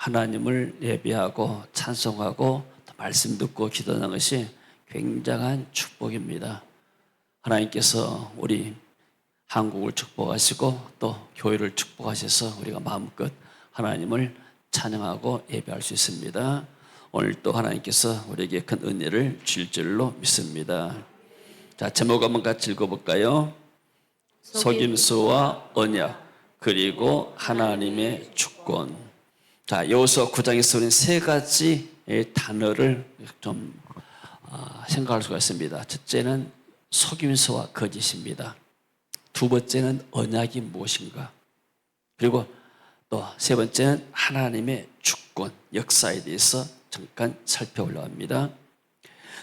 하나님을 예배하고 찬송하고 또 말씀 듣고 기도하는 것이 굉장한 축복입니다. 하나님께서 우리 한국을 축복하시고 또 교회를 축복하셔서 우리가 마음껏 하나님을 찬양하고 예배할 수 있습니다. 오늘 또 하나님께서 우리에게 큰 은혜를 주실 줄로 믿습니다. 자, 제목 한번 같이 읽어볼까요? 속임수와 언약 그리고 하나님의 주권. 자, 여호수아 9장에서 우리는 세 가지의 단어를 좀 생각할 수가 있습니다. 첫째는 속임수와 거짓입니다. 두 번째는 언약이 무엇인가? 그리고 또 세 번째는 하나님의 주권, 역사에 대해서 잠깐 살펴보려고 합니다.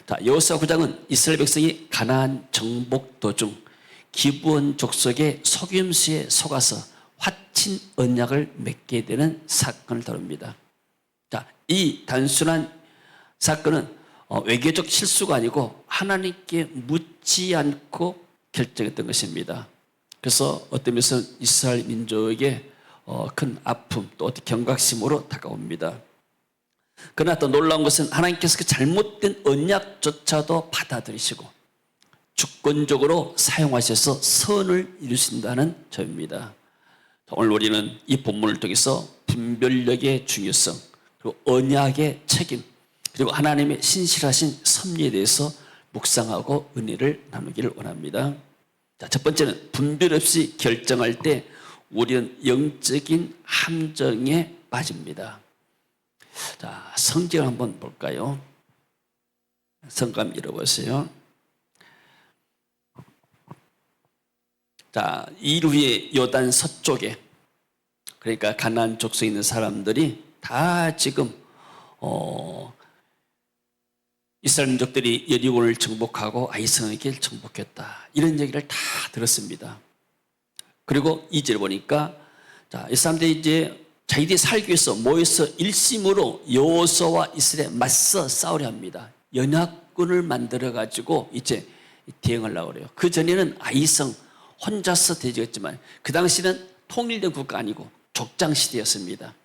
자, 여호수아 9장은 이스라엘 백성이 가나안 정복 도중 기브온 족속의 속임수에 속아서 화친 언약을 맺게 되는 사건을 다룹니다. 자, 이 단순한 사건은 외교적 실수가 아니고 하나님께 묻지 않고 결정했던 것입니다. 그래서 어떤 면에서는 이스라엘 민족에게 큰 아픔 또 경각심으로 다가옵니다. 그러나 또 놀라운 것은 하나님께서 그 잘못된 언약조차도 받아들이시고 주권적으로 사용하셔서 선을 이루신다는 점입니다. 오늘 우리는 이 본문을 통해서 분별력의 중요성, 그리고 언약의 책임, 그리고 하나님의 신실하신 섭리에 대해서 묵상하고 은혜를 나누기를 원합니다. 자, 첫 번째는 분별 없이 결정할 때 우리는 영적인 함정에 빠집니다. 자, 성경을 한번 볼까요? 성경 읽어보세요. 자, 이 후에 요단 서쪽에, 그러니까 가나안 족속에 있는 사람들이 다 지금 이스라엘 민족들이 여리고를 정복하고 아이성에게 정복했다, 이런 얘기를 다 들었습니다. 그리고 2절 보니까 자, 이 사람들이 이제 자기들이 살기 위해서 모여서 일심으로 여호수아와 이스라엘에 맞서 싸우려 합니다. 연합군을 만들어 가지고 이제 대응하려고 그래요. 그 전에는 아이성 혼자서 대적했지만 그 당시는 통일된 국가 아니고 족장 시대였습니다.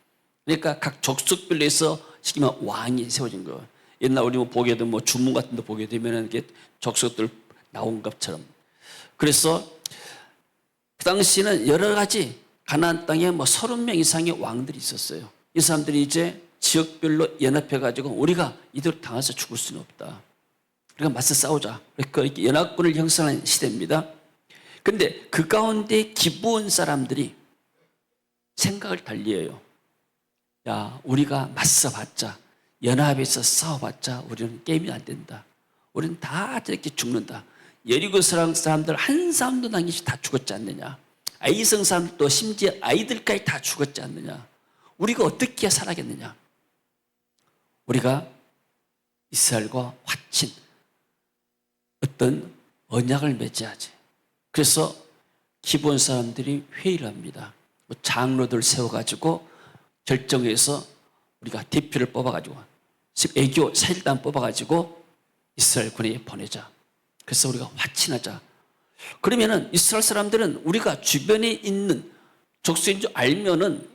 그러니까 각 족속별로 해서 시키면 왕이 세워진 거예요. 옛날 우리 보게 되면 주문 같은 데 보게 되면 이게 족속들 나온 것처럼. 그래서 그 당시는 여러 가지 가나안 땅에 30명 이상의 왕들이 있었어요. 이 사람들이 이제 지역별로 연합해 가지고 우리가 이대로 당해서 죽을 수는 없다, 우리가 맞서 싸우자, 그러니까 연합군을 형성한 시대입니다. 근데 그 가운데 기브온 사람들이 생각을 달리해요. 야, 우리가 맞서봤자, 연합해서 싸워봤자 우리는 게임이 안 된다, 우리는 다 저렇게 죽는다. 여리고 사람들 한 사람도 남기지 다 죽었지 않느냐, 아이성 사람도 심지어 아이들까지 다 죽었지 않느냐, 우리가 어떻게 살아겠느냐, 우리가 이스라엘과 화친 어떤 언약을 맺어야지. 그래서 기브온 사람들이 회의를 합니다. 장로들 세워가지고 결정해서 우리가 대표를 뽑아가지고 애교 4일단 뽑아가지고 이스라엘 군에 보내자. 그래서 우리가 화친하자. 그러면은 이스라엘 사람들은 우리가 주변에 있는 족속인 줄 알면은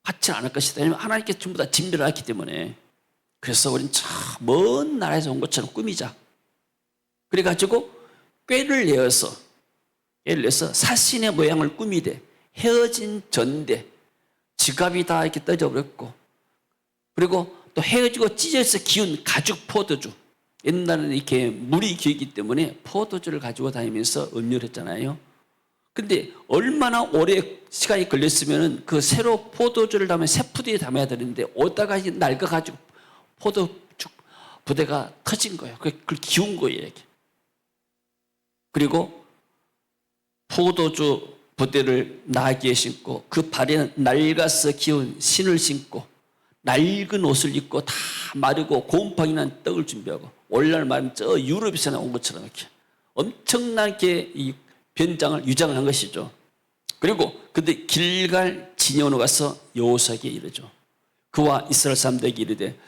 화친 안 할 것이다. 왜냐하면 하나님께 전부 다 진멸을 했기 때문에. 그래서 우리는 참 먼 나라에서 온 것처럼 꾸미자. 그래가지고 꾀를 내서 사신의 모양을 꾸미되 헤어진 전대, 지갑이 다 이렇게 떠져버렸고, 그리고 또 헤어지고 찢어서 기운 가죽 포도주, 옛날에는 이렇게 물이 기었기 때문에 포도주를 가지고 다니면서 음료를 했잖아요. 근데 얼마나 오래 시간이 걸렸으면 그 새로 포도주를 담으면 새 푸대에 담아야 되는데 오다가 낡아가지고 포도주 부대가 터진 거예요. 그걸 기운 거예요, 이렇게. 그리고 포도주 부대를 나귀에 신고 그 발에는 낡아서 기운 신을 신고 낡은 옷을 입고 다 마르고 곰팡이 난 떡을 준비하고, 오늘날 말하면 저 유럽에서 나온 것처럼 이렇게 엄청나게 이 유장을 한 것이죠. 그리고 근데 길갈 진영으로 가서 여호수아에게 이르죠. 그와 이스라엘 사람들에게 이르되,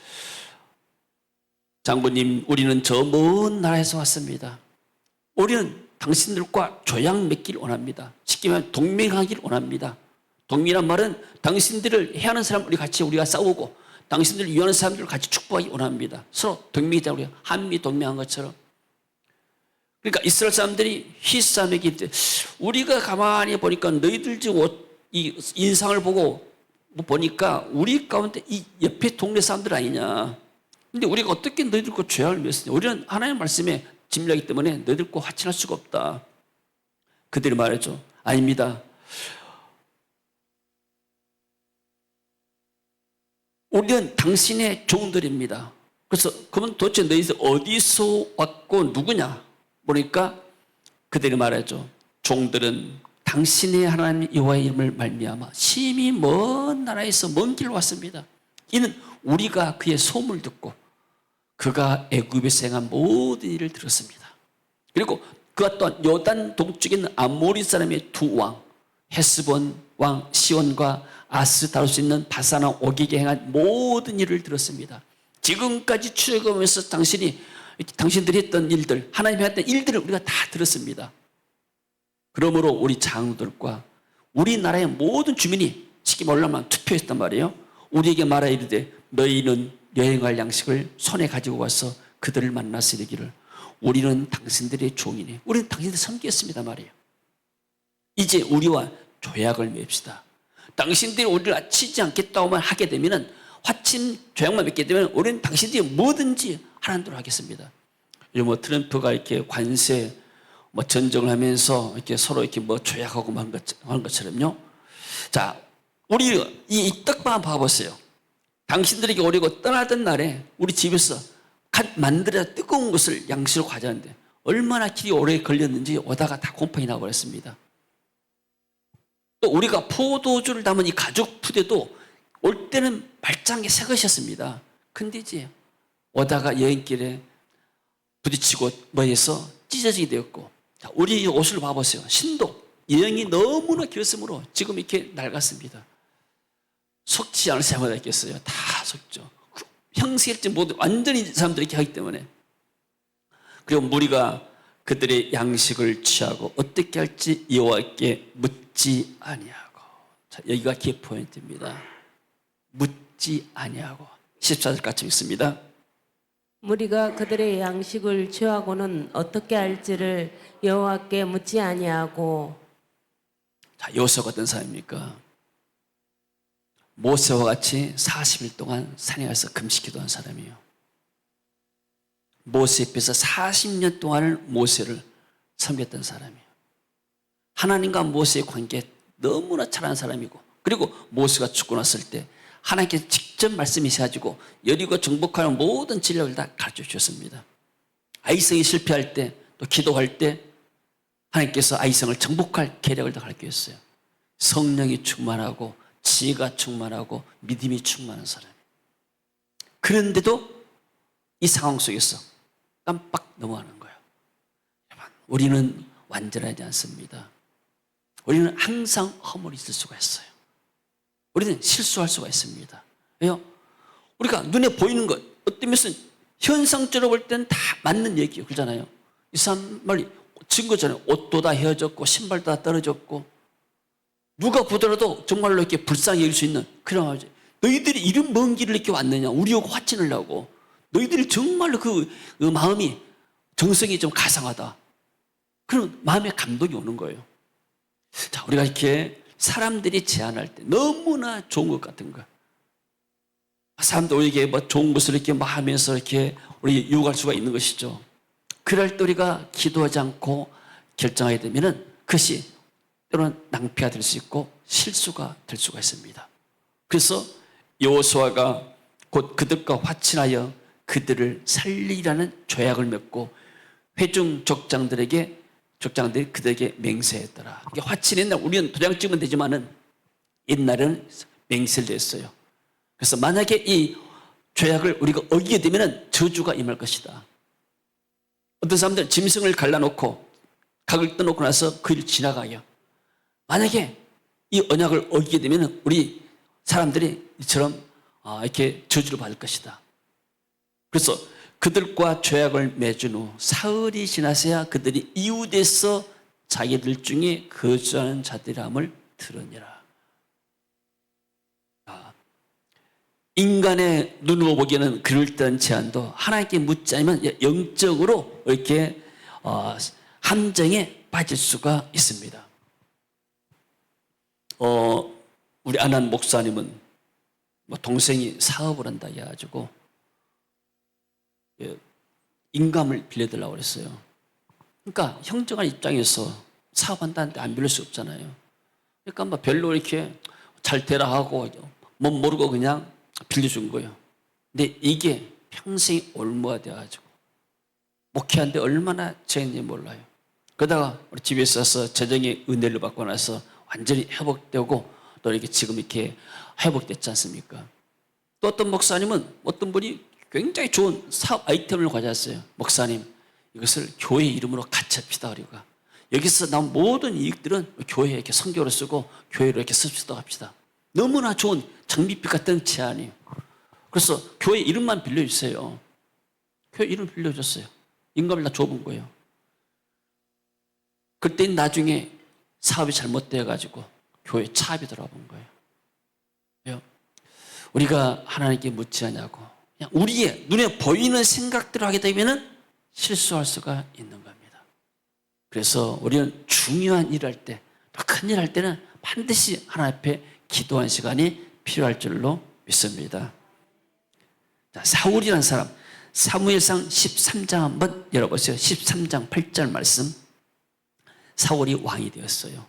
장군님, 우리는 저 먼 나라에서 왔습니다. 우리는 당신들과 조약 맺기를 원합니다. 쉽게 말하면 동맹하기를 원합니다. 동맹이란 말은 당신들을 해하는 사람 우리가 싸우고 당신들을 위하는 사람들을 같이 축복하기 원합니다. 서로 동맹이다. 우리가 한미 동맹한 것처럼. 그러니까 이스라엘 사람들이 히스함에게 우리가 가만히 보니까 너희들 이 인상을 보고 보니까 우리 가운데 이 옆에 동네 사람들 아니냐. 근데 우리가 어떻게 너희들과 죄악을 맺었냐. 우리는 하나님의 말씀에 짐작이기 때문에 너희들과 화친할 수가 없다. 그들이 말했죠. 아닙니다. 우리는 당신의 종들입니다. 그래서 그러면 도대체 너희들 어디서 왔고 누구냐? 보니까 그들이 말하죠. 종들은 당신의 하나님 여호와의 이름을 말미암아 심히 먼 나라에서 먼 길로 왔습니다. 이는 우리가 그의 소문을 듣고 그가 애굽에서 행한 모든 일을 들었습니다. 그리고 그가 또한 요단 동쪽에 있는 아모리 사람의 두 왕 헤스본 왕 시온과 아스다로스 있는 바사나 오기게 행한 모든 일을 들었습니다. 지금까지 출애굽하면서 당신들이 했던 일들, 하나님이 했던 일들을 우리가 다 들었습니다. 그러므로 우리 장로들과 우리나라의 모든 주민이 쉽게 말하면 투표했단 말이에요. 우리에게 말하 이르되 너희는 여행할 양식을 손에 가지고 와서 그들을 만나서 이르기를 우리는 당신들의 종이니 우리는 당신들 섬기겠습니다 말이에요. 이제 우리와 조약을 맺읍시다. 당신들이 우리를 치지 않겠다고만 하게 되면은 화친 조약만 맺게 되면 우리는 당신들이 뭐든지 하라는 대로 하겠습니다. 요즘 트럼프가 이렇게 관세 전쟁을 하면서 이렇게 서로 이렇게 조약하고 하는 것처럼요. 자, 우리 이 떡만 봐보세요. 당신들에게 오려고 떠나던 날에 우리 집에서 만들어 뜨거운 것을 양식으로 가져왔는데 얼마나 길이 오래 걸렸는지 오다가 다 곰팡이 나버렸습니다. 또 우리가 포도주를 담은 이 가죽 푸대도 올 때는 말짱하게 새 것이었습니다. 근데 이제 오다가 여행길에 부딪히고 해서 찢어지게 되었고, 자, 우리 옷을 봐보세요. 신도 여행이 너무나 길었으므로 지금 이렇게 낡았습니다. 속지 않을 사람마다 있겠어요. 다 속죠. 형식일지 모두 완전히 사람들이 이렇게 하기 때문에. 그리고 무리가 그들의 양식을 취하고 어떻게 할지 여호와께 묻지 아니하고. 자, 여기가 키포인트입니다. 묻지 아니하고. 14절 같이 읽습니다. 무리가 그들의 양식을 취하고는 어떻게 할지를 여호와께 묻지 아니하고. 자, 여호수아가 어떤 사람입니까? 모세와 같이 40일 동안 산에 가서 금식기도한 사람이에요. 모세 옆에서 40년 동안을 모세를 섬겼던 사람이에요. 하나님과 모세의 관계 너무나 잘하는 사람이고, 그리고 모세가 죽고 났을 때 하나님께서 직접 말씀이셔가지고 여리고 정복하는 모든 진략을 다 가르쳐 주셨습니다. 아이성이 실패할 때, 또 기도할 때 하나님께서 아이성을 정복할 계략을 다 가르쳐 주셨어요. 성령이 충만하고 지혜가 충만하고 믿음이 충만한 사람. 그런데도 이 상황 속에서 깜빡 넘어가는 거예요. 우리는 완전하지 않습니다. 우리는 항상 허물이 있을 수가 있어요. 우리는 실수할 수가 있습니다. 왜요? 우리가 눈에 보이는 것, 어떤 면은 현상적으로 볼 때는 다 맞는 얘기예요. 그러잖아요. 이 사람 말이 증거잖아요. 옷도 다 헤어졌고 신발도 다 떨어졌고 누가 보더라도 정말로 이렇게 불쌍히 여길 수 있는 그런 말이죠. 너희들이 이런 먼 길을 이렇게 왔느냐? 우리하고 화친을 하고 너희들이 정말로 그 마음이 정성이 좀 가상하다. 그런 마음의 감동이 오는 거예요. 자, 우리가 이렇게 사람들이 제안할 때 너무나 좋은 것 같은 거야. 사람들 우리에게 좋은 것을 이렇게 하면서 이렇게 우리 유혹할 수가 있는 것이죠. 그럴 때 우리가 기도하지 않고 결정하게 되면은 그것이 때로는 낭패가 될 수 있고 실수가 될 수가 있습니다. 그래서 여호수아가 곧 그들과 화친하여 그들을 살리라는 조약을 맺고 회중 족장들이 그들에게 맹세했더라. 화친했나 우리는 도장 찍으면 되지만은 옛날에는 맹세를 냈어요. 그래서 만약에 이 조약을 우리가 어기게 되면은 저주가 임할 것이다. 어떤 사람들은 짐승을 갈라놓고 각을 떠놓고 나서 그 일 지나가요. 만약에 이 언약을 어기게 되면 우리 사람들이 이처럼 이렇게 저주를 받을 것이다. 그래서 그들과 조약을 맺은 후 사흘이 지나서야 그들이 이웃에서 자기들 중에 거주하는 자들이람을 들으니라. 인간의 눈으로 보기에는 그럴듯한 제안도 하나님께 묻지 않으면 영적으로 이렇게 함정에 빠질 수가 있습니다. 우리 안한 목사님은 뭐 동생이 사업을 한다 해가지고 인감을 빌려달라고 그랬어요. 그러니까 형제간 입장에서 사업한다는데 안 빌릴 수 없잖아요. 그러니까 뭐 별로 이렇게 잘 되라 하고 못 모르고 그냥 빌려준 거예요. 근데 이게 평생이 올무가 돼가지고 목회하는데 얼마나 죄인지 몰라요. 그러다가 우리 집에 있어서 재정의 은혜를 받고 나서 완전히 회복되고 또 이렇게 지금 이렇게 회복됐지 않습니까? 또 어떤 목사님은 어떤 분이 굉장히 좋은 사업 아이템을 가져왔어요. 목사님, 이것을 교회 이름으로 같이 합시다. 그리고 여기서 나온 모든 이익들은 교회에 이렇게 선교로 쓰고 교회로 이렇게 씁시다 합시다. 너무나 좋은 장밋빛 같은 제안이에요. 그래서 교회 이름만 빌려주세요. 교회 이름 빌려줬어요. 임금을 다 줘본 거예요. 그때 나중에 사업이 잘못되어가지고 교회 차압이 들어본 거예요. 왜요? 우리가 하나님께 묻지 않냐고 그냥 우리의 눈에 보이는 생각대로 하게 되면 실수할 수가 있는 겁니다. 그래서 우리는 중요한 일을 할 때, 큰 일 할 때는 반드시 하나님 앞에 기도하는 시간이 필요할 줄로 믿습니다. 자, 사울이라는 사람, 사무엘상 13장 한번 열어보세요. 13장 8절 말씀. 사울이 왕이 되었어요.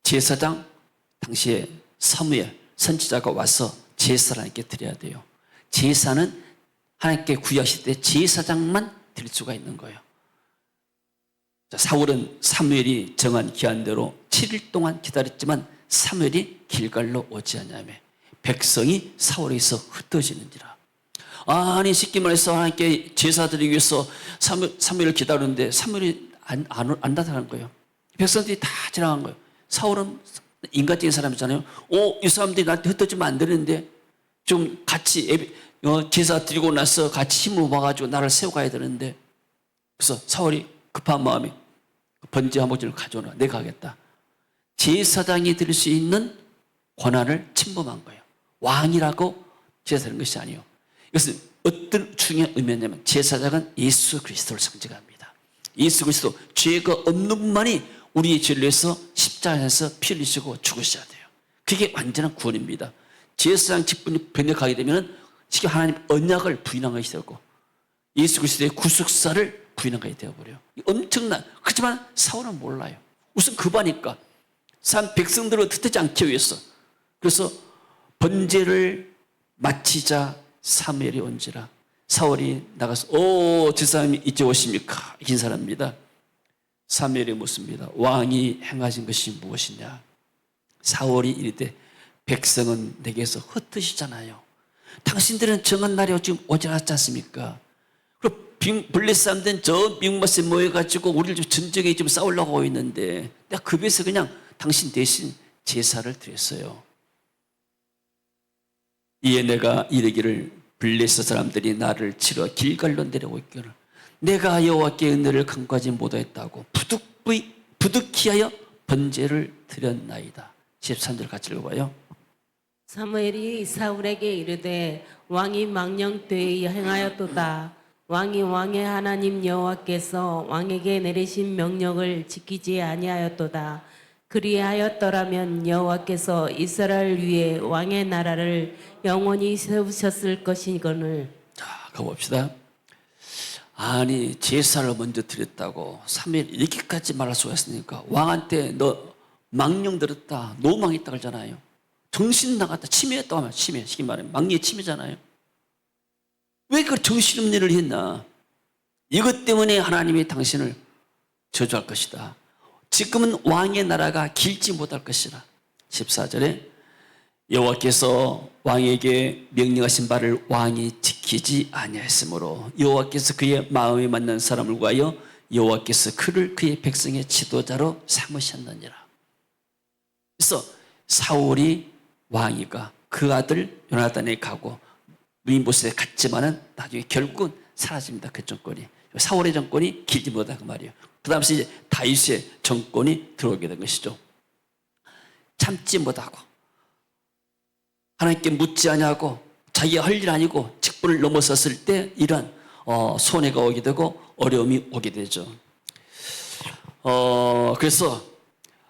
제사장, 당시에 사무엘 선지자가 와서 제사를 하나님께 드려야 돼요. 제사는 하나님께 구하실 때 제사장만 드릴 수가 있는 거예요. 자, 사울은 사무엘이 정한 기한대로 7일 동안 기다렸지만 사무엘이 길갈로 오지 않냐며 백성이 사울에서 흩어지는지라. 아니 쉽게 말해서 하나님께 제사 드리기 위해서 사무엘을 기다리는데 사무엘이 안 나타나는 거예요. 백성들이 다 지나간 거예요. 사울은 인간적인 사람이잖아요. 이 사람들이 나한테 흩어지면 안 되는데 좀 같이 제사 드리고 나서 같이 힘을 모아가지고 나를 세워가야 되는데, 그래서 사울이 급한 마음에 번제 한 봉지를 가져오라. 내가 하겠다. 제사장이 드릴 수 있는 권한을 침범한 거예요. 왕이라고 제사 드리는 것이 아니에요. 이것은 어떤 중요한 의미냐면 제사장은 예수 그리스도를 상징합니다. 예수 그리스도, 죄가 없는 분만이 우리의 죄를 위해서 십자가에서 피 흘리시고 죽으셔야 돼요. 그게 완전한 구원입니다. 제사장 직분이 변력하게 되면 지금 하나님 언약을 부인한 것이 되고 예수 그리스도의 구속사를 부인한 것이 되어버려요. 엄청난, 그렇지만 사울은 몰라요. 우선 급하니까 백성들을 흩어지지 않기 위해서. 그래서 번제를 마치자 사무엘이 온지라. 사울이 나가서 저 사람이 이제 오십니까? 인사합니다. 사무엘이 묻습니다. 왕이 행하신 것이 무엇이냐? 사울이 이르되 백성은 내게서 흩으시잖아요. 당신들은 정한 날이 지금 오지 않았지 않습니까? 그리고 블레 사람들은 저 미국마스에 모여가지고 우리를 좀 전쟁에 좀 싸우려고 하고 있는데 내가 급해서 그냥 당신 대신 제사를 드렸어요. 이에 내가 이르기를 블레스 사람들이 나를 치러 길갈로 내려오고 있기를 내가 여호와께 은혜를 간구하지 못하였다고 부득히하여 번제를 드렸나이다. 13절 같이 읽어봐요. 사무엘이 사울에게 이르되 왕이 망령되이 행하였도다. 왕이 왕의 하나님 여호와께서 왕에게 내리신 명령을 지키지 아니하였도다. 그리하였더라면 여호와께서 이스라엘 위에 왕의 나라를 영원히 세우셨을 것이거늘. 자, 가봅시다. 아니 제사를 먼저 드렸다고 3일 이렇게까지 말할 수가 있으니까 왕한테 너 망령 들었다, 노망했다 그러잖아요. 정신 나갔다, 치매했다고 하면 치매, 쉽게 말하면 망령의 치매잖아요. 왜 그 정신없는 일을 했나? 이것 때문에 하나님이 당신을 저주할 것이다. 지금은 왕의 나라가 길지 못할 것이라. 14절에 여호와께서 왕에게 명령하신 바를 왕이 지키지 아니하였으므로 여호와께서 그의 마음에 맞는 사람을 구하여 여호와께서 그를 그의 백성의 지도자로 삼으셨느니라. 그래서 사울이 왕이가 그 아들 요나단에게 가고 무인보스에 갔지만은 나중에 결국은 사라집니다. 그 정권이. 사울의 정권이 길지 못하다 그 말이에요. 그 다음에 이제 다윗의 정권이 들어오게 된 것이죠. 참지 못하고 하나님께 묻지 아니하고 자기가 할 일 아니고 직분을 넘어섰을 때 이런 손해가 오게 되고 어려움이 오게 되죠. 그래서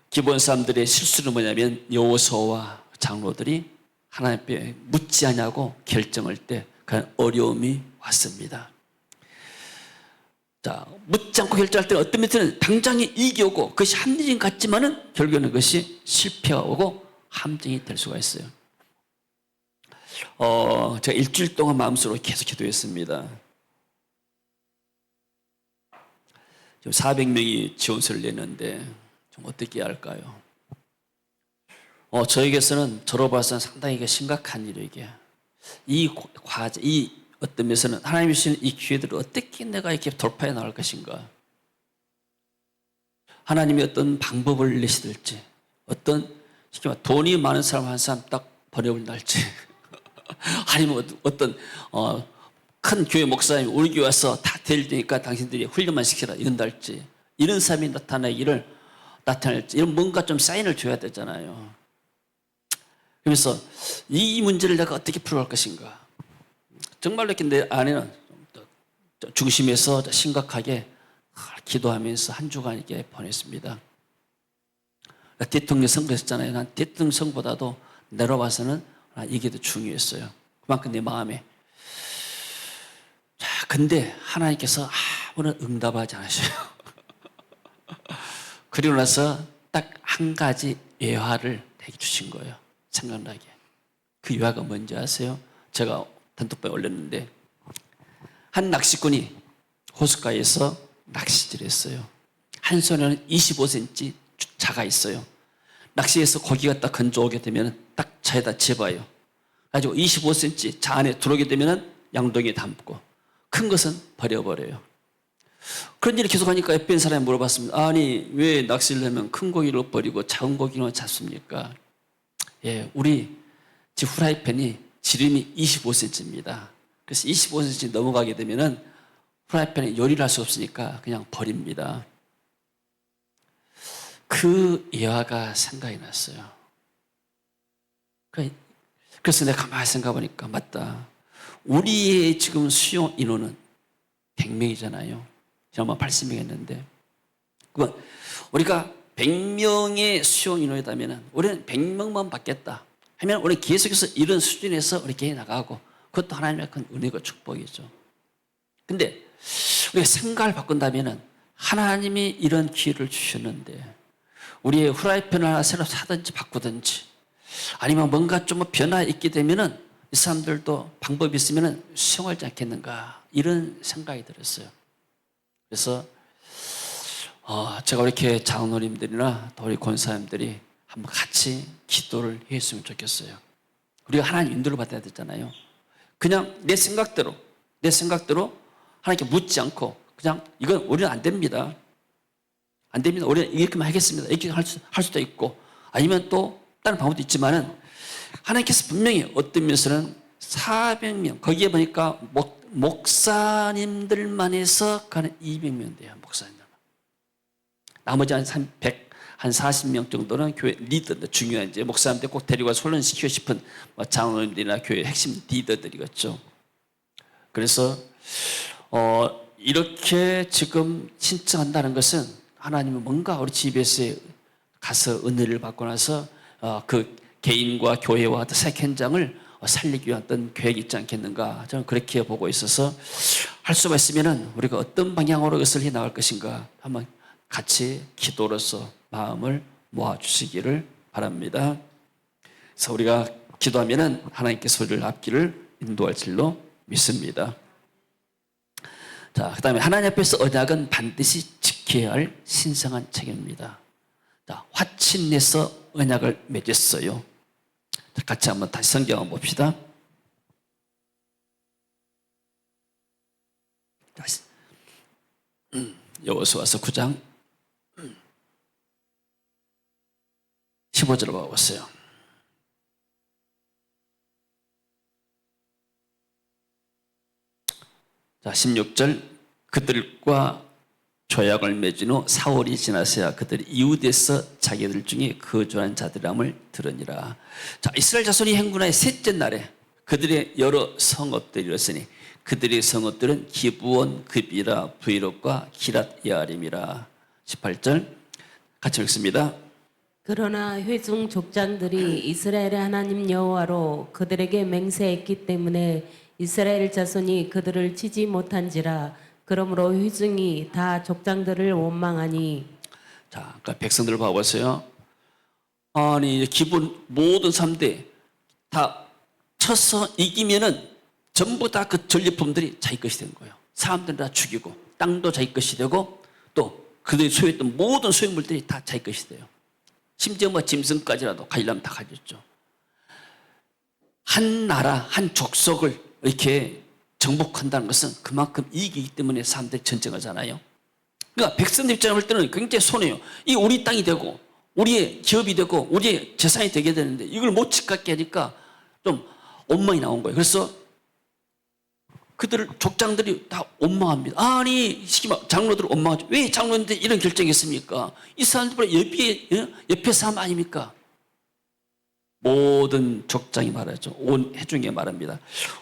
기본 사람들의 실수는 뭐냐면 여호수아와 장로들이 하나님 앞에 묻지 않냐고 결정할 때 그런 어려움이 왔습니다. 자, 묻지 않고 결정할 때는 어떤 면에는 당장에 이익이 오고 그것이 합리적인 것 같지만은 결국에는 그것이 실패가 오고 함정이 될 수가 있어요. 제가 일주일 동안 마음속으로 계속 기도했습니다. 지금 400명이 지원서를 냈는데 좀 어떻게 해야 할까요? 저에게서는 저로 봐서는 상당히 이게 심각한 일이에요. 이게. 이 과제, 이 어떤 면에서는 하나님이 주신 이 기회들을 어떻게 내가 이렇게 돌파해 나갈 것인가? 하나님이 어떤 방법을 내시들지, 어떤 돈이 많은 사람 한 사람 딱 버려버린달지, 아니면 어떤 큰 교회 목사님이 우리 교회 와서 다 될 테니까 당신들이 훈련만 시켜라 이런달지, 이런 사람이 나타날지, 이런 뭔가 좀 사인을 줘야 되잖아요. 그래서 이 문제를 내가 어떻게 풀어갈 것인가? 정말로 이렇게 내 안에는 중심에서 심각하게 기도하면서 한 주간 이렇게 보냈습니다. 대통령 선거했잖아요. 난 대통령 선거보다도 내려와서는 이게 더 중요했어요. 그만큼 내 마음에. 자, 근데 하나님께서 아무런 응답하지 않으셔요. 그리고 나서 딱 한 가지 예화를 내게 주신 거예요. 생각나게. 그 예화가 뭔지 아세요? 제가 단톡방에 올렸는데 한 낚시꾼이 호숫가에서 낚시질을 했어요. 한 손에는 25cm 자가 있어요. 낚시해서 고기가 딱 건져오게 되면 딱 차에다 집어요. 가지고 25cm 자 안에 들어오게 되면 양동이에 담고 큰 것은 버려버려요. 그런 일을 계속하니까 옆에 있는 사람이 물어봤습니다. 아니 왜 낚시를 하면 큰 고기를 버리고 작은 고기는 잡습니까? 예, 우리 집 후라이팬이 지름이 25cm입니다. 그래서 25cm 넘어가게 되면은 후라이팬에 요리를 할 수 없으니까 그냥 버립니다. 그 예화가 생각이 났어요. 그래서 내가 가만히 생각해 보니까 맞다. 우리의 지금 수용 인원은 100명이잖아요. 지난번 80명 했는데 그건 우리가 100명의 수용 인원이라면 우리는 100명만 받겠다 하면 우리 계속해서 이런 수준에서 우리 해 나가고 그것도 하나님의 큰 은혜고 축복이죠. 근데 우리가 생각을 바꾼다면 하나님이 이런 기회를 주셨는데 우리의 후라이팬을 하나 새로 사든지 바꾸든지 아니면 뭔가 좀 변화 있게 되면은 이 사람들도 방법이 있으면은 수용하지 않겠는가 이런 생각이 들었어요. 그래서 제가 이렇게 장로님들이나 또 우리 권사님들이 한번 같이 기도를 했으면 좋겠어요. 우리가 하나님 인도를 받아야 되잖아요. 그냥 내 생각대로 하나님께 묻지 않고 그냥 이건 우리는 안 됩니다. 안 됩니다. 우리는 이렇게만 하겠습니다. 이렇게 할 수도 있고 아니면 또 다른 방법도 있지만은 하나님께서 분명히 어떤 면에서는 400명 거기에 보니까 목사님들만 해서 가는 200명 돼요. 목사님들만. 나머지 한 40명 정도는 교회 리더들 중요한 이제 목사님들 꼭 데리고 와서 훈련시키고 싶은 장로님들이나 교회 핵심 리더들이겠죠. 그래서 이렇게 지금 신청한다는 것은 하나님은 뭔가 우리 집에서 가서 은혜를 받고 나서 그 개인과 교회와 새 현장을 살리기 위한 어떤 계획이 있지 않겠는가 저는 그렇게 보고 있어서 할 수가 있으면 우리가 어떤 방향으로 이것을 해나갈 것인가 한번 같이 기도로서 마음을 모아주시기를 바랍니다. 그래서 우리가 기도하면 하나님께서 우리를 앞길을 인도할 줄로 믿습니다. 자, 그 다음에 하나님 앞에서 언약은 반드시 지켜야 할 신성한 책임입니다. 자, 화친내서 언약을 맺었어요. 자, 같이 한번 다시 성경 한번 봅시다. 다시 여호수아서 9장 15절을 봐보세요. 자, 16절 그들과 조약을 맺은 후 사월이 지나서야 그들이 이웃에서 자기들 중에 거주한 자들함을 들으니라. 자, 이스라엘 자손이 행군하의 셋째 날에 그들의 여러 성읍들이 일었으니 그들의 성읍들은 기브온, 그비라, 브이롯과 기랏 예아림이라. 18절 같이 읽습니다. 그러나 회중 족장들이 이스라엘의 하나님 여호와로 그들에게 맹세했기 때문에 이스라엘 자손이 그들을 치지 못한지라. 그러므로 회중이 다 족장들을 원망하니. 자, 그러니까 백성들을 봐보세요. 아니 기본 모든 3대 다 쳐서 이기면은 전부 다 그 전리품들이 자기 것이 되는 거예요. 사람들은 다 죽이고 땅도 자기 것이 되고 또 그들이 소유했던 모든 소유물들이 다 자기 것이 돼요. 심지어 뭐 짐승까지라도 가지려면 다 가졌죠. 한 나라 한 족속을 이렇게 정복한다는 것은 그만큼 이익이기 때문에 사람들이 전쟁하잖아요. 그러니까 백성들 입장에 볼 때는 굉장히 손해요. 이게 우리 땅이 되고 우리의 기업이 되고 우리의 재산이 되게 되는데 이걸 못 지키게 하니까 좀 원망이 나온 거예요. 그래서 그들 족장들이 다 원망합니다. 아니 장로들 원망하죠. 왜 장로인데 이런 결정했습니까? 이 사람들 옆에 사람 아닙니까? 모든 족장이 말하죠. 온 회중이 말합니다.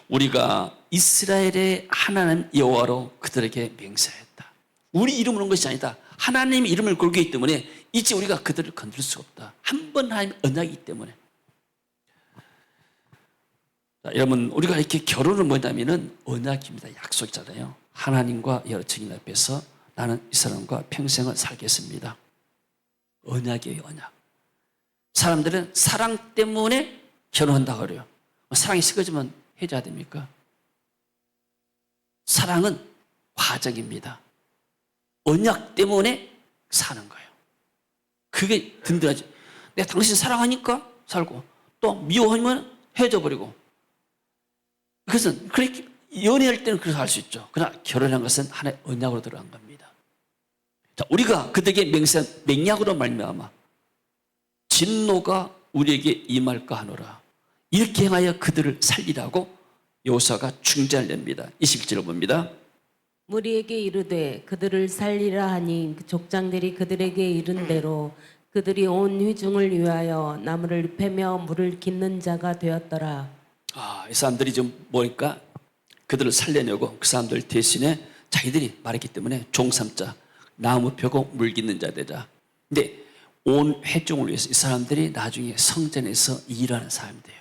우리가 이스라엘의 하나님 여호와로 그들에게 맹세했다. 우리 이름으로 온 것이 아니다. 하나님의 이름을 걸고 있기 때문에 이제 우리가 그들을 건들 수가 없다. 한 번 하나님 언약이기 때문에. 자, 여러분 우리가 이렇게 결혼을 뭐냐면은 언약입니다. 약속이잖아요. 하나님과 여러 증인 앞에서 나는 이 사람과 평생을 살겠습니다. 언약이에요. 언약. 사람들은 사랑 때문에 결혼한다고 그래요. 사랑이 식어지면 해줘야 됩니까? 사랑은 과정입니다. 언약 때문에 사는 거예요. 그게 든든하지. 내가 당신 사랑하니까 살고 또 미워하면 헤어져 버리고. 그것은 그렇게 연애할 때는 그래서 할 수 있죠. 그러나 결혼한 것은 하나의 언약으로 들어간 겁니다. 자, 우리가 그들에게 맹세한 맹약으로 말미암아 진노가 우리에게 임할까 하노라. 이렇게 행하여 그들을 살리라고 여호수아가 중재를 냅니다. 21절을 봅니다. 무리에게 이르되 그들을 살리라 하니 그 족장들이 그들에게 이른 대로 그들이 온 회중을 위하여 나무를 패며 물을 깃는 자가 되었더라. 이 사람들이 좀 보니까 그들을 살려내고 그 사람들 대신에 자기들이 말했기 때문에 종삼자 나무 펴고 물 깃는 자 되자. 근데 온 회중을 위해서 이 사람들이 나중에 성전에서 일하는 사람이 돼요.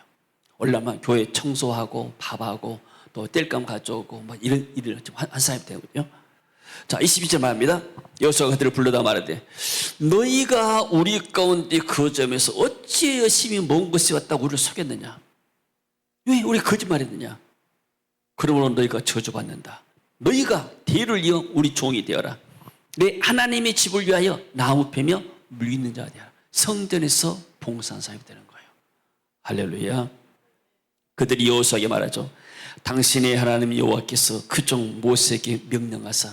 올라면 교회 청소하고 밥하고 또 땔감 가져오고 뭐 이런 일을 한 사람이 되거든요. 자, 22절 말합니다. 여호수아가 그들을 불러다 말하되 너희가 우리 가운데 그 점에서 어찌 열심히 먼 곳에 왔다고 우리를 속였느냐? 왜 우리 거짓말했느냐? 그러므로 너희가 저주받는다. 너희가 대를 이어 우리 종이 되어라. 내 하나님의 집을 위하여 나무 패며 물 있는 자가 되어라. 성전에서 봉사한 사람이 되는 거예요. 할렐루야. 그들이 여호수아에게 말하죠. 당신의 하나님 여호와께서 그 종 모세에게 명령하사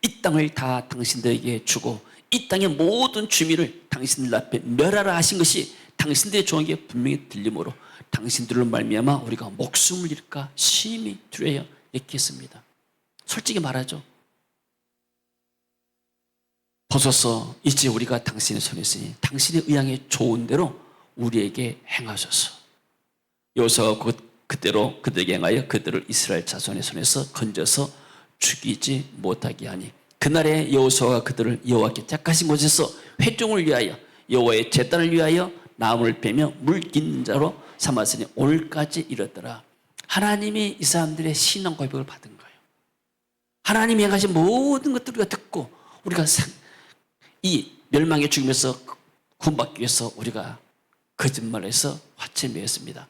이 땅을 다 당신들에게 주고 이 땅의 모든 주민을 당신들 앞에 멸하라 하신 것이 당신들의 종에게 분명히 들림으로 당신들로 말미암아 우리가 목숨을 잃을까 심히 두려워 이렇게 했습니다. 솔직히 말하죠. 보소서 이제 우리가 당신의 손에 있으니 당신의 의향에 좋은 대로 우리에게 행하소서. 여호수아가 그대로 그들에게 행하여 그들을 이스라엘 자손의 손에서 건져서 죽이지 못하게 하니 그날에 여호수아가 그들을 여호와께 택하신 곳에서 회중을 위하여 여호와의 제단을 위하여 나무를 베며 물 깃는 자로 삼았으니 오늘까지 이르더라. 하나님이 이 사람들의 신앙 고백을 받은 거예요. 하나님이 행하신 모든 것들을 우리가 듣고 우리가 이 멸망의 죽음에서 구원받기 위해서 우리가 거짓말해서 화채 매었습니다.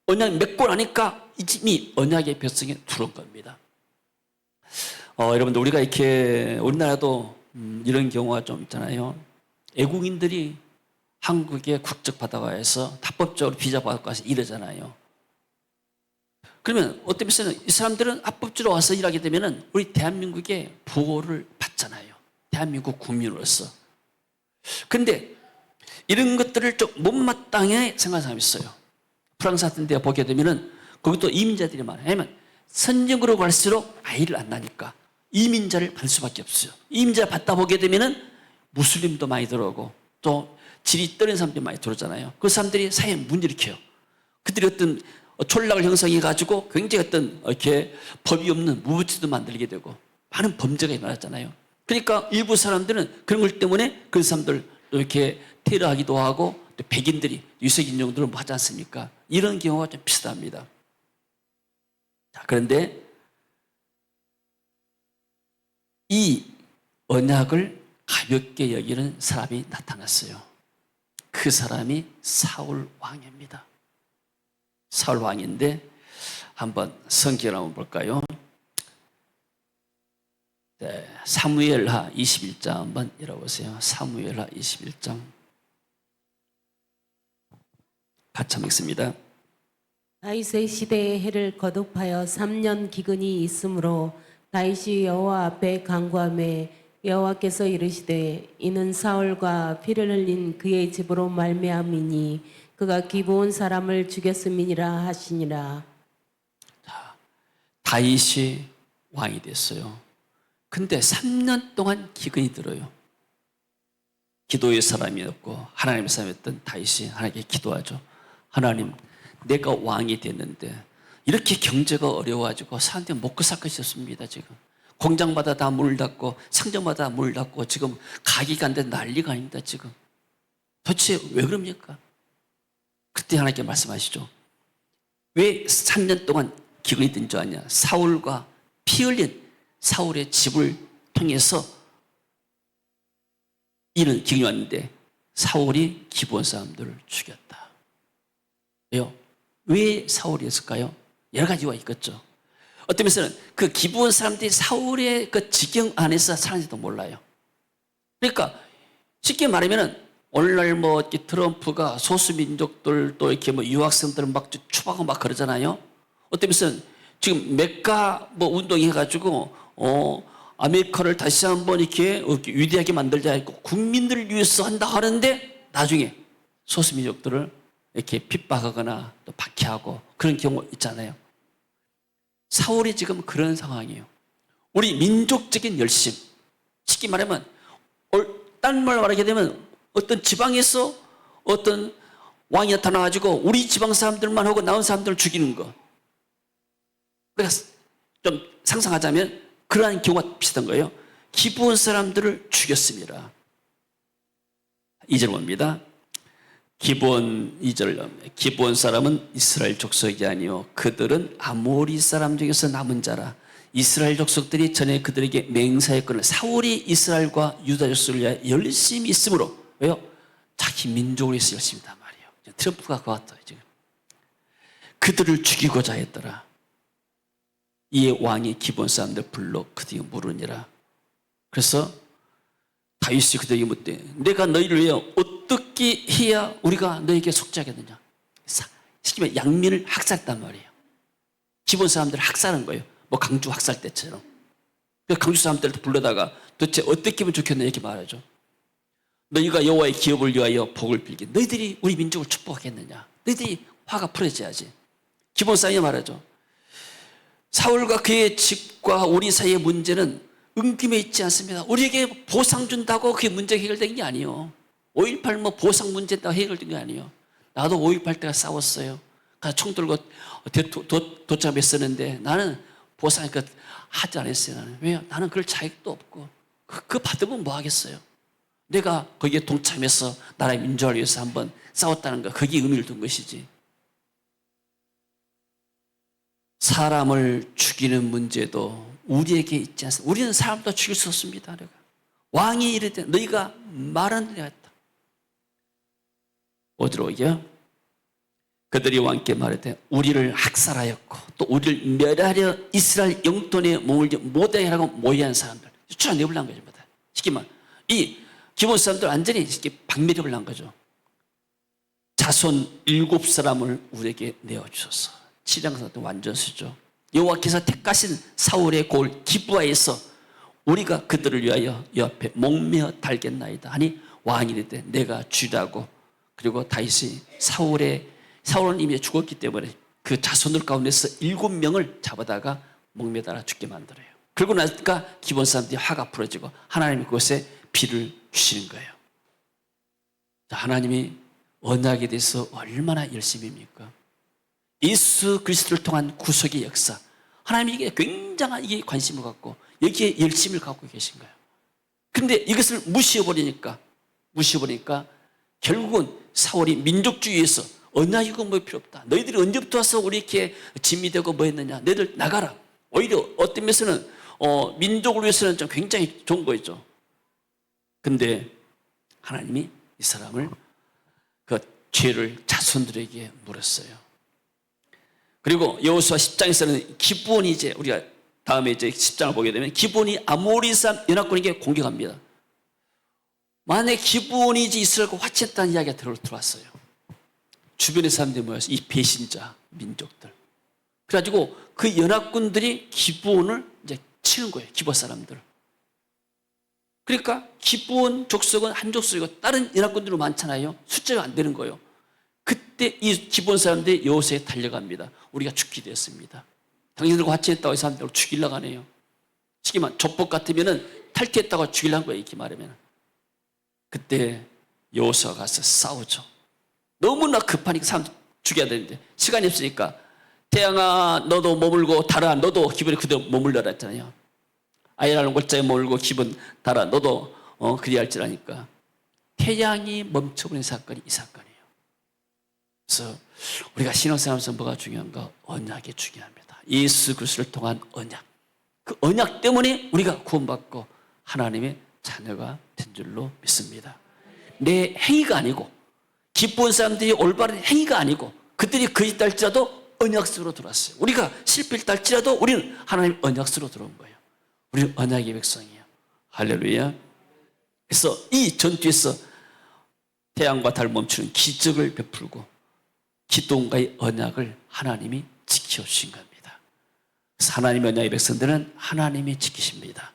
언약 맺고 나니까 이미 언약의 벼슬에 들어온 겁니다. 여러분들 우리가 이렇게 우리나라도 이런 경우가 좀 있잖아요. 외국인들이 한국에 국적 받아와서 합법적으로 비자 받고 와서 일하잖아요. 그러면 어떤 면에서는 이 사람들은 합법적으로 와서 일하게 되면은 우리 대한민국의 보호를 받잖아요. 대한민국 국민으로서. 그런데 이런 것들을 좀 못마땅해 생각하는 사람이 있어요. 프랑스 같은 데 보게 되면은 거기 또 이민자들이 많아요. 왜냐면 선진국으로 갈수록 아이를 안 낳으니까 이민자를 받을 수밖에 없어요. 이민자 받다 보게 되면은 무슬림도 많이 들어오고 또 질이 떨어진 사람들이 많이 들어오잖아요. 그 사람들이 사회에 문제를 일으켜요. 그들이 촌락을 형성해 가지고 굉장히 어떤 이렇게 법이 없는 무법지도 만들게 되고 많은 범죄가 일어났잖아요. 그러니까 일부 사람들은 그런 것 때문에 그런 사람들 또 이렇게 테러하기도 하고 또 백인들이 유색인종들을 뭐 하지 않습니까? 이런 경우가 좀 비슷합니다. 자, 그런데 이 언약을 가볍게 여기는 사람이 나타났어요. 그 사람이 사울 왕입니다. 사울 왕인데 한번 성경을 한번 볼까요? 네, 사무엘하 21장 한번 열어보세요. 사무엘하 21장 같이 한번 읽습니다. 다윗의 시대에 해를 거듭하여 3년 기근이 있으므로 다윗이 여호와 앞에 간구하매 여호와께서 이르시되 이는 사울과 피를 흘린 그의 집으로 말미암이니 그가 기브온 사람을 죽였음이니라 하시니라. 다윗이 왕이 됐어요. 근데 3년 동안 기근이 들어요. 기도의 사람이었고 하나님의 사람이었던 다윗이 하나님께 기도하죠. 하나님, 내가 왕이 됐는데 이렇게 경제가 어려워가지고 사람들이 먹고 살 것이 없습니다. 지금 공장마다 다 문을 닫고 상점마다 다 문을 닫고 지금 가게가 안 돼 난리가 아닙니다. 지금 도대체 왜 그럽니까? 그때 하나님께 말씀하시죠. 왜 3년 동안 기근이 든 줄 아냐? 사울과 피 흘린 사울의 집을 통해서 이는 기근이 왔는데 사울이 기브온 사람들을 죽였다. 왜요? 왜 사울이 했을까요? 여러 가지 이유가 있겠죠. 어떤 면에서는 그 기브온 사람들이 사울의 그 지경 안에서 사는지도 몰라요. 그러니까 쉽게 말하면은 오늘날 뭐 이렇게 트럼프가 소수민족들 또 이렇게 뭐 유학생들을 막 추방하고 막 그러잖아요. 어떤 면에서는 지금 메카 뭐 운동해가지고 아메리카를 다시 한번 이렇게 위대하게 만들자 했고 국민들을 위해서 한다 하는데 나중에 소수민족들을 이렇게 핍박하거나 또 박해하고 그런 경우 있잖아요. 사울이 지금 그런 상황이에요. 우리 민족적인 열심, 쉽게 말하면 다른 말로 말하게 되면 어떤 지방에서 어떤 왕이 나타나가지고 우리 지방 사람들만 하고 나온 사람들을 죽이는 거. 그러니까 좀 상상하자면 그러한 경우가 비슷한 거예요. 기브온 사람들을 죽였습니다. 2절 봅니다. 기브온 2절 기브온 사람은 이스라엘 족속이 아니요 그들은 아모리 사람 중에서 남은 자라. 이스라엘 족속들이 전에 그들에게 맹세했거늘 사울이 이스라엘과 유다 족속을 위하여 열심히 있으므로 왜요? 자기 민족을 위해서 열심히 있단 말이에요. 트럼프가 그거 같아요. 지금 그들을 죽이고자 했더라. 이에 왕이 기브온 사람들 불러 그들에게 물으니라. 그래서 다윗이 그들에게 묻되 내가 너희를 위하여 어떻게 해야 우리가 너에게 속죄하겠느냐. 쉽게 말하면 양민을 학살했단 말이에요. 기브온 사람들을 학살한 거예요. 뭐 강주 학살 때처럼. 강주 사람들을 불러다가 도대체 어떻게 하면 좋겠냐 이렇게 말하죠. 너희가 여호와의 기업을 위하여 복을 빌게 너희들이 우리 민족을 축복하겠느냐. 너희들이 화가 풀어져야지. 기브온 사람이 말하죠. 사울과 그의 집과 우리 사이의 문제는 엉김에 있지 않습니다. 우리에게 보상 준다고 그게 문제가 해결된 게 아니에요. 5.18 뭐 보상 문제다 해결된 게 아니에요. 나도 5.18 때가 싸웠어요. 가서 총 들고 도착했었는데 나는 보상 하지 않았어요. 나는. 왜요? 나는 그럴 자격도 없고 그거 받으면 뭐 하겠어요. 내가 거기에 동참해서 나라의 민주화를 위해서 한번 싸웠다는 거 거기에 의미를 둔 것이지. 사람을 죽이는 문제도 우리에게 있지 않습니다. 우리는 사람도 죽일 수 없습니다. 내가. 왕이 이르되 너희가 말하는 데가 있다. 어디로 오게요? 그들이 왕께 말하되 우리를 학살하였고 또 우리를 멸하려 이스라엘 영토에 몸을 못하게 하라고 모의한 사람들 쫓아내버린 거죠. 쉽게 말하면 이 기본 사람들 완전히 쉽게 박멸해버린 거죠. 자손 7사람을 우리에게 내어주소서. 칠량사도 완전수죠. 여호와께서 택하신 사울의 고을 기브아에서 우리가 그들을 위하여 옆에 목매어 달겠나이다 하니 왕이 이르되 내가 주라고. 그리고 다윗이 사울은 이미 죽었기 때문에 그 자손들 가운데서 7명을 잡아다가 목매달아 죽게 만들어요. 그러고 나니까 기본 사람들이 화가 풀어지고 하나님이 그것에 비를 주시는 거예요. 하나님이 언약에 대해서 얼마나 열심입니까? 예수 그리스도를 통한 구속의 역사, 하나님이 이게 굉장한 이게 관심을 갖고 여기에 열심을 갖고 계신 거예요. 그런데 이것을 무시해버리니까 결국은 사울이 민족주의에서 언약이고 뭐 필요 없다. 너희들이 언제부터 와서 우리 이렇게 짐이 되고 뭐 했느냐. 너희들 나가라. 오히려 어떤 면에서는 민족을 위해서는 좀 굉장히 좋은 거였죠. 근데 하나님이 이 사람을 그 죄를 자손들에게 물었어요. 그리고 여호수아 10장에서는 기브온이 이제 우리가 다음에 이제 10장을 보게 되면 기브온이 아모리 사람 연합군에게 공격합니다. 만약에 기브온이 이제 이스라엘과 화친했다는 이야기가 들어왔어요. 주변의 사람들이 모여서 이 배신자 민족들. 그래가지고 그 연합군들이 기브온을 이제 치는 거예요. 기브온 사람들. 그러니까 기브온 족속은 한 족속이고 다른 연합군들은 많잖아요. 숫자가 안 되는 거예요. 그때 이 기브온 사람들이 여호수아에 달려갑니다. 우리가 죽게 되었습니다. 당신들과 화친했다고 이 사람들을 죽이려고 하네요. 시기만 족복 같으면은 탈퇴했다고 죽이려는 거예요. 이렇게 말하면. 그때 여호수아가 가서 싸우죠. 너무나 급하니까 사람 죽여야 되는데 시간이 없으니까 태양아 너도 머물고 달아 너도 기분에 그대로 머물러라 했잖아요. 아이라는 골짜기에 머물고 기분 달아 너도 그리할지라니까 태양이 멈춰버린 사건이 이 사건이에요. 그래서 우리가 신앙생활에서 뭐가 중요한가? 언약이 중요합니다. 예수 그리스도를 통한 언약. 그 언약 때문에 우리가 구원받고 하나님의 자녀가 된 줄로 믿습니다. 내 행위가 아니고 기쁜 사람들이 올바른 행위가 아니고 그들이 거짓 할지라도 언약으로 들어왔어요. 우리가 실패했다 할지라도 우리는 하나님 언약으로 들어온 거예요. 우리는 언약의 백성이에요. 할렐루야. 그래서 이 전투에서 태양과 달 멈추는 기적을 베풀고 기도원과의 언약을 하나님이 지켜주신 겁니다. 그래서 하나님의 언약의 백성들은 하나님이 지키십니다.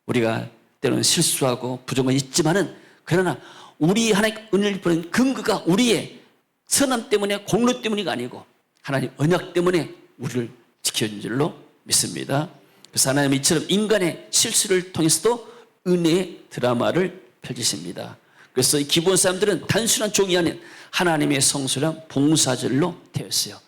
우리가 때로는 실수하고 부정은 있지만은 그러나 우리 하나님 은혜를 보는 근거가 우리의 선함 때문에 공로 때문이 아니고 하나님 언약 때문에 우리를 지켜준 줄로 믿습니다. 그래서 하나님은 이처럼 인간의 실수를 통해서도 은혜의 드라마를 펼치십니다. 그래서 이 기본 사람들은 단순한 종이 아닌 하나님의 성소랑 봉사절로 되었어요.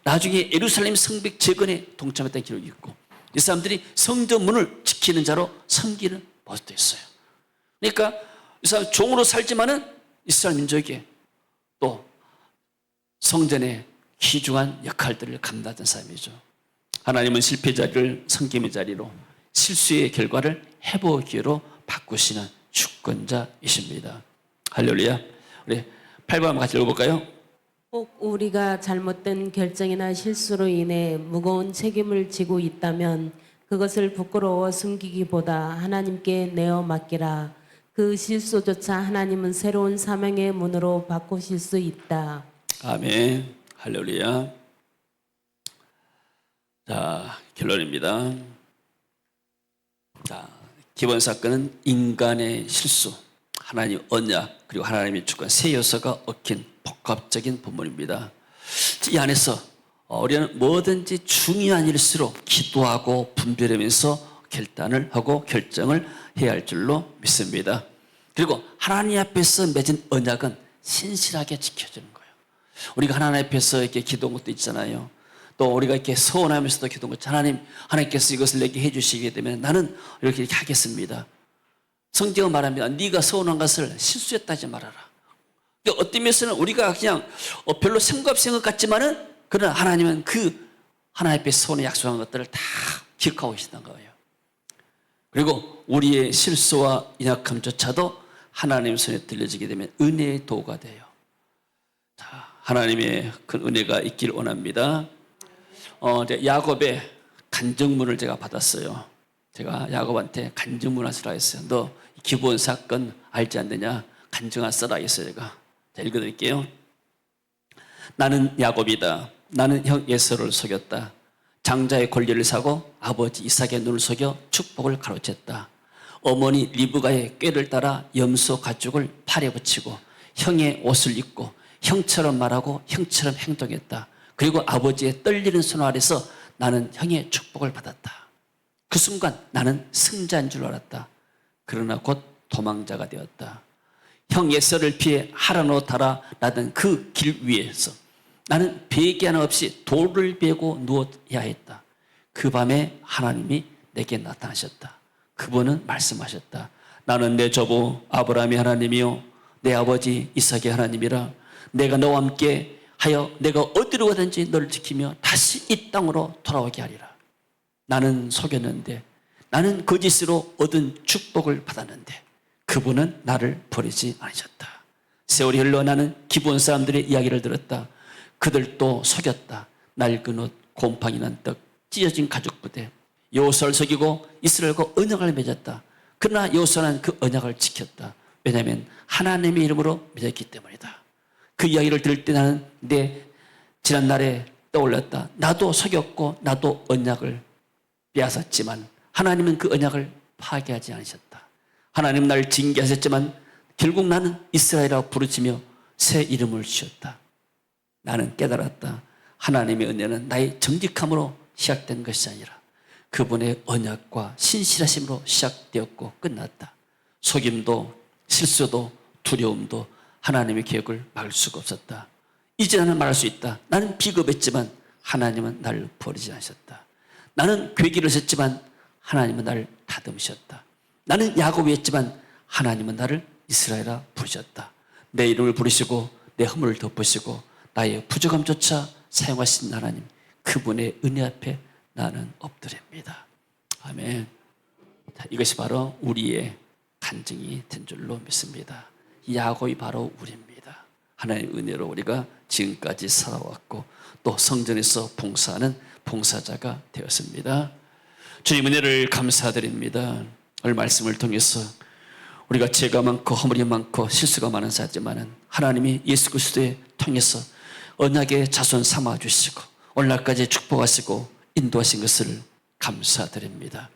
나중에 예루살렘 성벽 재건에 동참했다는 기록이 있고 이 사람들이 성전문을 지키는 자로 섬기는 모습도 있어요. 그러니까 이 사람 종으로 살지만은 이스라엘 민족에게 또 성전의 귀중한 역할들을 감당하던 사람이죠. 하나님은 실패 자리를 섬김의 자리로 실수의 결과를 회복의 기회로 바꾸시는 주권자이십니다. 할렐루야. 우리 8번 한번 같이 읽어볼까요? 꼭 우리가 잘못된 결정이나 실수로 인해 무거운 책임을 지고 있다면 그것을 부끄러워 숨기기보다 하나님께 내어 맡기라. 그 실수조차 하나님은 새로운 사명의 문으로 바꾸실 수 있다. 아멘. 할렐루야. 자, 결론입니다. 자, 기본 사건은 인간의 실수, 하나님 언약, 그리고 하나님의 주권 세 요소가 얽힌 복합적인 본문입니다. 이 안에서 우리는 뭐든지 중요한 일수록 기도하고 분별하면서 결단을 하고 결정을 해야 할 줄로 믿습니다. 그리고 하나님 앞에서 맺은 언약은 신실하게 지켜주는 거예요. 우리가 하나님 앞에서 이렇게 기도한 것도 있잖아요. 또 우리가 이렇게 서원하면서도 기도한 것, 하나님께서 이것을 내게 해주시게 되면 나는 이렇게 하겠습니다. 성경은 말합니다. 네가 서원한 것을 실수했다 하지 말아라. 그러니까 어떤 면에서는 우리가 그냥 별로 생각 없이 생각 같지만은 그러나 하나님은 그 하나님 앞에 서원에 약속한 것들을 다 기억하고 계시다는 거예요. 그리고 우리의 실수와 연약함조차도 하나님 손에 들려지게 되면 은혜의 도가 돼요. 자, 하나님의 큰 은혜가 있기를 원합니다. 야곱의 간증문을 제가 받았어요. 제가 야곱한테 간증문을 쓰라 했어요. 너 기본 사건 알지 않느냐? 간증을 써라 했어요. 제가. 자, 읽어드릴게요. 나는 야곱이다. 나는 형 에서를 속였다. 장자의 권리를 사고 아버지 이삭의 눈을 속여 축복을 가로챘다. 어머니 리브가의 꾀를 따라 염소 가죽을 팔에 붙이고 형의 옷을 입고 형처럼 말하고 형처럼 행동했다. 그리고 아버지의 떨리는 손 아래서 나는 형의 축복을 받았다. 그 순간 나는 승자인 줄 알았다. 그러나 곧 도망자가 되었다. 형 예서를 피해 하라노 달아 나던 그 길 위에서 나는 베개 하나 없이 돌을 베고 누워야 했다. 그 밤에 하나님이 내게 나타나셨다. 그분은 말씀하셨다. 나는 내 조부 아브라함의 하나님이요 내 아버지 이삭의 하나님이라. 내가 너와 함께 하여 내가 어디로 가든지 너를 지키며 다시 이 땅으로 돌아오게 하리라. 나는 속였는데, 나는 거짓으로 얻은 축복을 받았는데 그분은 나를 버리지 않으셨다. 세월이 흘러 나는 기브온 사람들의 이야기를 들었다. 그들도 속였다. 낡은 옷, 곰팡이 난 떡, 찢어진 가죽 부대. 여호수아를 속이고 이스라엘과 언약을 맺었다. 그러나 여호수아는 그 언약을 지켰다. 왜냐하면 하나님의 이름으로 맺었기 때문이다. 그 이야기를 들을 때 나는 내 지난날에 떠올랐다. 나도 속였고 나도 언약을 빼앗았지만 하나님은 그 언약을 파괴하지 않으셨다. 하나님은 나를 징계하셨지만 결국 나는 이스라엘이라고 부르짖며 새 이름을 지었다. 나는 깨달았다. 하나님의 은혜는 나의 정직함으로 시작된 것이 아니라 그분의 언약과 신실하심으로 시작되었고 끝났다. 속임도 실수도 두려움도 하나님의 계획을 막을 수가 없었다. 이제 나는 말할 수 있다. 나는 비겁했지만 하나님은 나를 버리지 않으셨다. 나는 괴기를 했지만 하나님은 나를 다듬으셨다. 나는 야곱이었지만 하나님은 나를 이스라엘아 부르셨다. 내 이름을 부르시고 내 허물을 덮으시고 나의 부족함조차 사용하신 하나님, 그분의 은혜 앞에 나는 엎드립니다. 아멘. 자, 이것이 바로 우리의 간증이 된 줄로 믿습니다. 야곱이 바로 우리입니다. 하나님의 은혜로 우리가 지금까지 살아왔고 또 성전에서 봉사하는 봉사자가 되었습니다. 주님 은혜를 감사드립니다. 오늘 말씀을 통해서 우리가 죄가 많고 허물이 많고 실수가 많은 자지만은 하나님이 예수 그리스도에 통해서 언약의 자손 삼아주시고 오늘날까지 축복하시고 인도하신 것을 감사드립니다.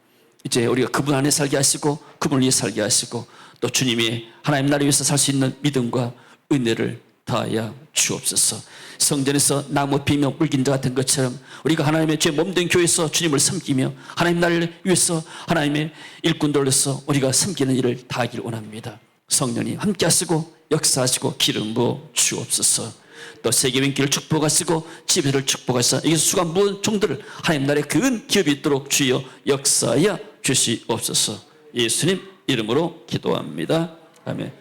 이제 우리가 그분 안에 살게 하시고 그분을 위해 살게 하시고 또 주님이 하나님 나라를 위해서 살 수 있는 믿음과 은혜를 다하여 주옵소서. 성전에서 나무 비며 물긴 자 같은 것처럼 우리가 하나님의 죄 몸된 교회에서 주님을 섬기며 하나님 나라를 위해서 하나님의 일꾼들로서 우리가 섬기는 일을 다하길 원합니다. 성령님 함께 하시고 역사하시고 기름 부어 주옵소서. 또 세계민기를 축복하시고 지배를 축복하시사 여기서 수가 모은 종들을 하나님 나라의 큰 기업이 있도록 주여 역사하여 주시옵소서. 예수님 이름으로 기도합니다. 아멘.